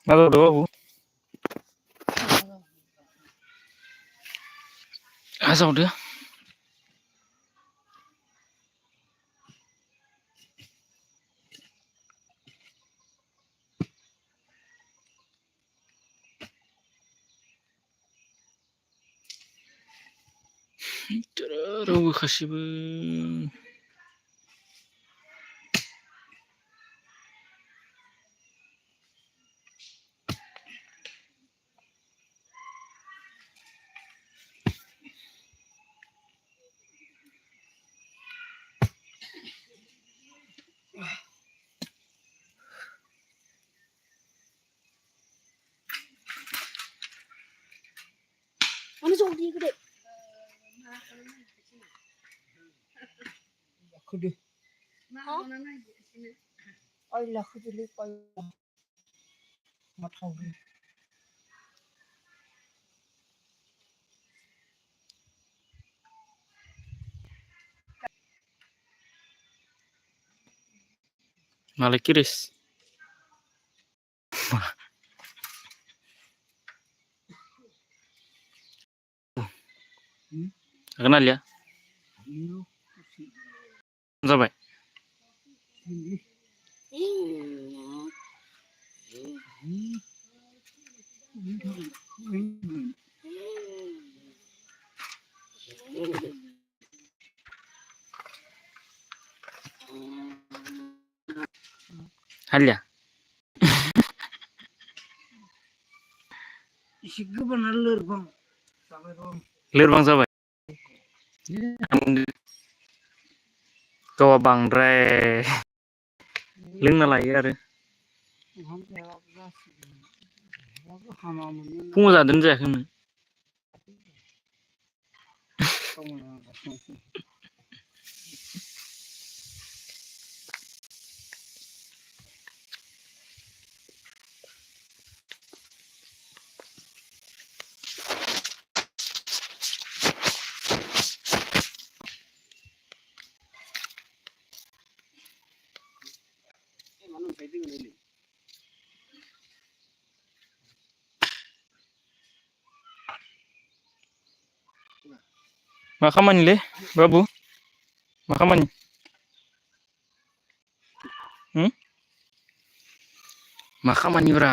मा जादों बाबु आजावदो रावबो खासिबो Ano jodi gede. Kudu. Ha? Ay la kudu le pay. Mathaw. malah kiris kenal ya sampai hal ya Isi goban lerbang. Sampai rom. lirbang sampai kau bangdrai लोंना लायो आरो फुङाव जादों जायाखैमोन मा खामानिलै बाबु मा खामानि मा खामानिब्रा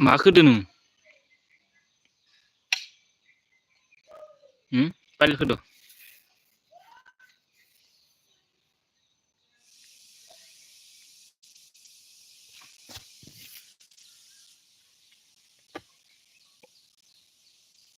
मा खोदो नों फाइल खोदो